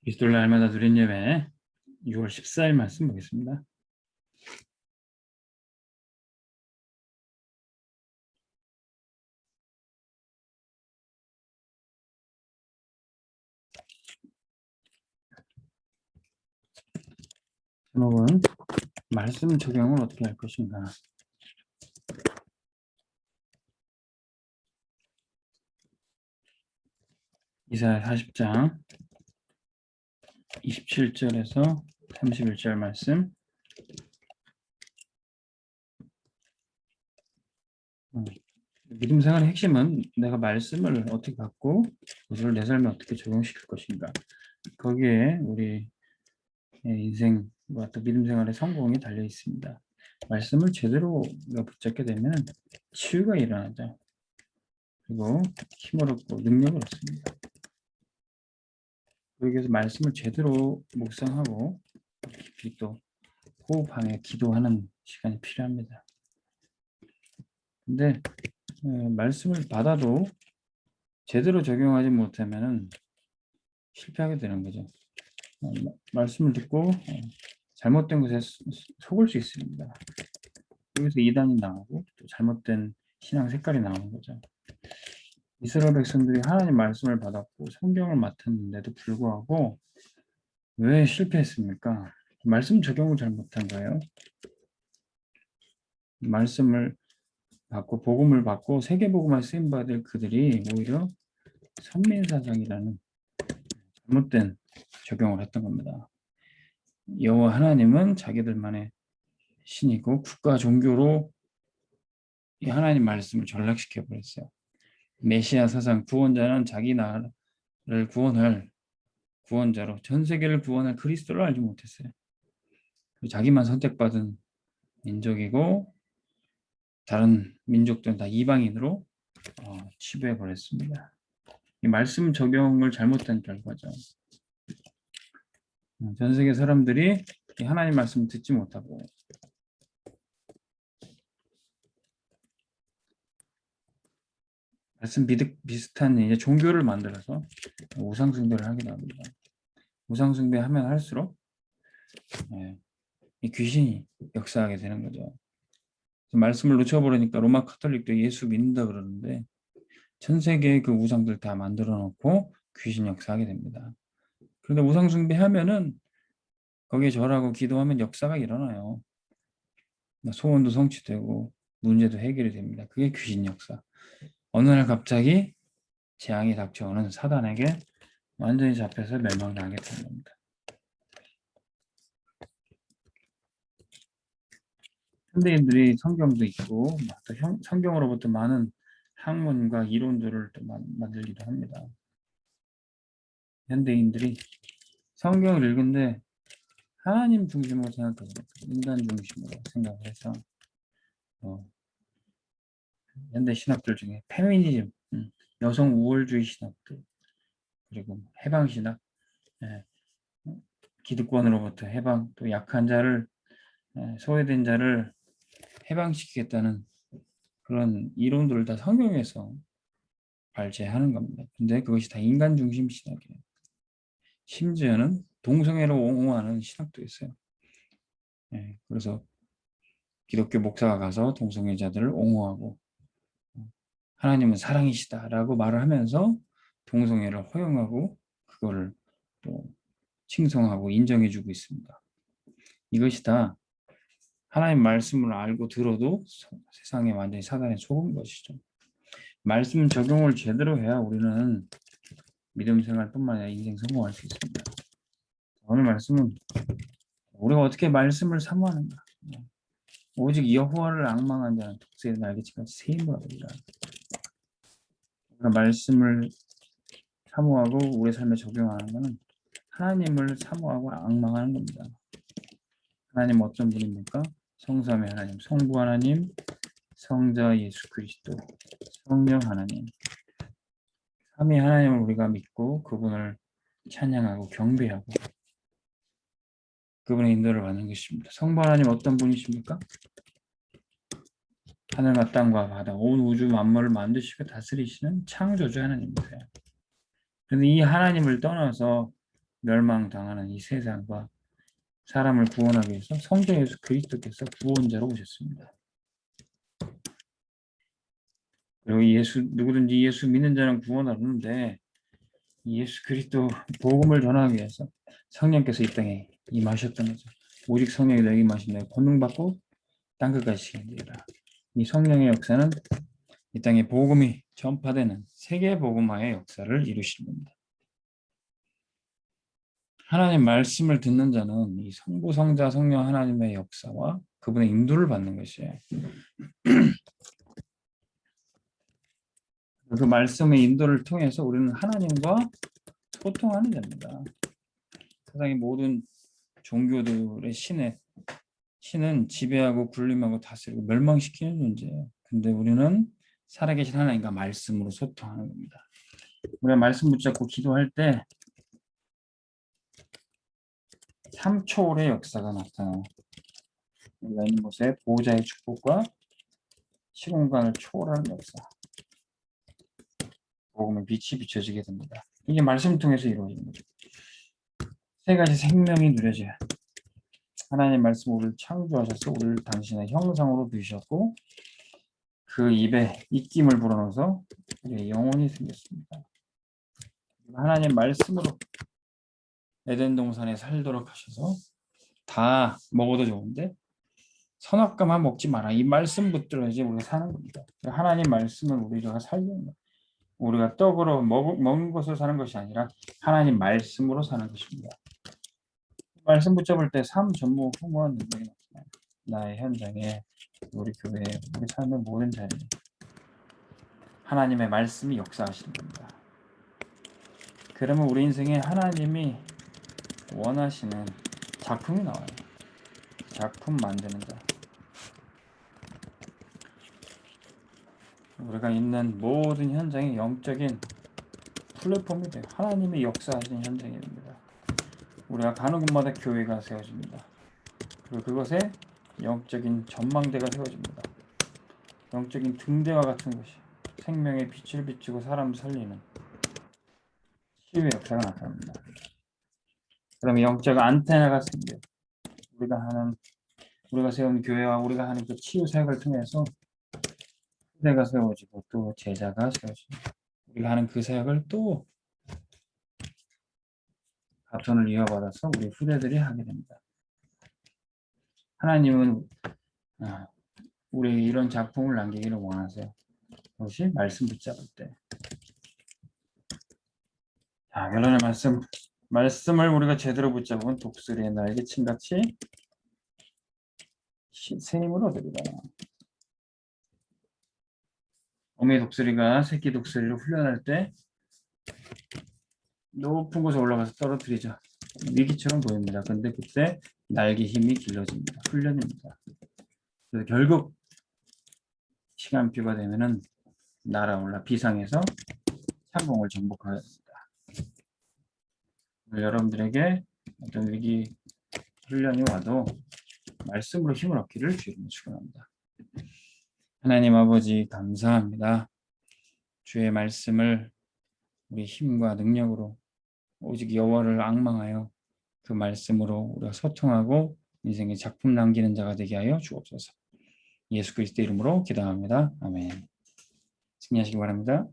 그리스도를 날마다 드린 예배 6월 14일 말씀 보겠습니다. 제목은 말씀 적용을 어떻게 할 것인가. 이사야 40장 27절에서 31절 말씀. 믿음 생활의 핵심은 내가 말씀을 어떻게 갖고 그것을 내 삶에 어떻게 적용시킬 것인가. 거기에 우리 인생과 또 믿음 생활의 성공이 달려 있습니다. 말씀을 제대로 붙잡게 되면 치유가 일어나죠. 그리고 힘을 얻고 능력을 얻습니다. 여기에서 말씀을 제대로 묵상하고 깊이 또 호흡하며 기도하는 시간이 필요합니다. 근데 말씀을 받아도 제대로 적용하지 못하면 실패하게 되는 거죠. 말씀을 듣고 잘못된 것에 속을 수 있습니다. 여기서 이단이 나오고 또 잘못된 신앙 색깔이 나오는 거죠. 이스라엘 백성들이 하나님 말씀을 받았고 성경을 맡았는데도 불구하고 왜 실패했습니까? 말씀 적용을 잘못한 거예요. 말씀을 받고 복음을 받고 세계복음화 쓰임받을 그들이 오히려 선민사상이라는 잘못된 적용을 했던 겁니다. 여호와 하나님은 자기들만의 신이고 국가 종교로 이 하나님 말씀을 전락시켜 버렸어요. 메시아 사상 구원자는 자기 나라를 구원할 구원자로 전 세계를 구원할 그리스도를 알지 못했어요. 자기만 선택받은 민족이고 다른 민족들은 다 이방인으로 치부해 버렸습니다. 이 말씀 적용을 잘못한 결과죠. 전 세계 사람들이 하나님 말씀 듣지 못하고 말씀 비슷한 이제 종교를 만들어서 우상 숭배를 하기도 합니다. 우상 숭배하면 할수록 이 귀신이 역사하게 되는 거죠. 말씀을 놓쳐버리니까 로마 카톨릭도 예수 믿는다 그러는데 전 세계의 그 우상들 다 만들어 놓고 귀신 역사하게 됩니다. 그런데 우상 숭배하면은 거기에 절하고 기도하면 역사가 일어나요. 소원도 성취되고 문제도 해결이 됩니다. 그게 귀신 역사. 어느 날 갑자기 재앙이 닥쳐오는 사단에게 완전히 잡혀서 멸망당하게 되는 겁니다. 현대인들이 성경도 있고 또 성경으로부터 많은 학문과 이론들을 또 만들기도 합니다. 현대인들이 성경을 읽는데 하나님 중심으로 생각하지 인간 중심으로 생각해서 현대 신학들 중에 페미니즘, 여성 우월주의 신학들, 그리고 해방 신학, 기득권으로부터 해방, 또 약한 자를 소외된 자를 해방시키겠다는 그런 이론들을 다 성경에서 발제하는 겁니다. 근데 그것이 다 인간 중심 신학이에요. 심지어는 동성애를 옹호하는 신학도 있어요. 그래서 기독교 목사가 가서 동성애자들을 옹호하고 하나님은 사랑이시다라고 말을 하면서 동성애를 허용하고 그거를 또 칭송하고 인정해주고 있습니다. 이것이 다 하나님 말씀을 알고 들어도 세상에 완전히 사단에 속은 것이죠. 말씀 적용을 제대로 해야 우리는 믿음 생활뿐만 아니라 인생 성공할 수 있습니다. 오늘 말씀은 우리가 어떻게 말씀을 사모하는가. 오직 여호와를 앙망한 자는 독수리의 날개치같이 새 힘을 얻으리라. 우리가 말씀을 사모하고 우리 삶에 적용하는 것은 하나님을 사모하고 앙망하는 겁니다. 하나님 어떤 분입니까? 성삼위 하나님, 성부 하나님, 성자 예수 그리스도, 성령 하나님. 삼위 하나님을 우리가 믿고 그분을 찬양하고 경배하고 그분의 인도를 받는 것입니다. 성부 하나님 어떤 분이십니까? 하늘과 땅과 바다, 온 우주 만물을 만드시고 다스리시는 창조주 하나님이세요. 그런데 이 하나님을 떠나서 멸망당하는 이 세상과 사람을 구원하기 위해서 성자 예수 그리스도께서 구원자로 오셨습니다. 그리고 누구든지 예수 믿는 자는 구원을 얻는데 예수 그리스도 복음을 전하기 위해서 성령께서 이 땅에 임하셨던 거죠. 오직 성령이 너에게 임하시면 권능 받고 땅끝까지 시간되리라. 이 성령의 역사는 이 땅에 복음이 전파되는 세계 복음화의 역사를 이루시는 겁니다. 하나님 말씀을 듣는 자는 이 성부, 성자, 성령 하나님의 역사와 그분의 인도를 받는 것이에요. 그 말씀의 인도를 통해서 우리는 하나님과 소통하는 자입니다. 세상의 모든 종교들의 신은 지배하고 군림하고 다스리고 멸망시키는 존재예요. 근데 우리는 살아계신 하나님과 말씀으로 소통하는 겁니다. 우리가 말씀 붙잡고 기도할 때 3초월의 역사가 나타나요. 우리가 있는 곳에 보호자의 축복과 시공간을 초월하는 역사. 복음의 빛이 비춰지게 됩니다. 이게 말씀을 통해서 이루어지는 거죠. 세 가지 생명이 누려져요. 하나님 말씀 우리를 창조하셔서 우리를 당신의 형상으로 빚으셨고 그 입에 입김을 불어넣어서 우리의 영혼이 생겼습니다. 하나님 말씀으로 에덴 동산에 살도록 하셔서 다 먹어도 좋은데 선악과만 먹지 마라. 이 말씀 붙들어야지 우리가 사는 겁니다. 하나님 말씀은 우리가 살는 거예요. 우리가 떡으로 먹는 것으로 사는 것이 아니라 하나님 말씀으로 사는 것입니다. 말씀 붙잡을 때 삶 전무 풍부한 능력이 나타나요. 나의 현장에, 우리 교회에, 우리 삶의 모든 자리에 하나님의 말씀이 역사하시는 겁니다. 그러면 우리 인생에 하나님이 원하시는 작품이 나와요. 작품 만드는 자. 우리가 있는 모든 현장이 영적인 플랫폼이 돼요. 하나님이 역사하시는 현장이 됩니다. 우리가 가는 곳마다 교회가 세워집니다. 그리고 그것에 영적인 전망대가 세워집니다. 영적인 등대와 같은 것이 생명의 빛을 비추고 사람을 살리는 치유의 역사가 나타납니다. 그러면 영적 안테나가 생겨요. 우리가 세운 교회와 우리가 하는 그 치유 사역을 통해서 후대가 세워지고 또 제자가 세워집니다. 우리가 하는 그 사역을 또 바톤을 이어받아서 우리 후대들이 하게 됩니다. 하나님은 우리 이런 작품을 남기기를 원하세요. 그것이 말씀 붙잡을 때. 자, 결론의 말씀을 우리가 제대로 붙잡으면 독수리의 날개침같이 새 힘을 얻으리라. 어미 독수리가 새끼 독수리를 훈련할 때 높은 곳에 올라가서 떨어뜨리죠. 위기처럼 보입니다. 근데 그때 날개 힘이 길러집니다. 훈련입니다. 그래서 결국 시간표가 되면은 날아올라 비상에서 창공을 정복하게 됩니다. 여러분들에게 어떤 위기 훈련이 와도 말씀으로 힘을 얻기를 주님으로 축원합니다. 하나님 아버지 감사합니다. 주의 말씀을 우리 힘과 능력으로 오직 여호와를 앙망하여 그 말씀으로 우리가 소통하고 인생의 작품 남기는 자가 되게 하여 주옵소서. 예수 그리스도 이름으로 기도합니다. 아멘. 승리하시기 바랍니다.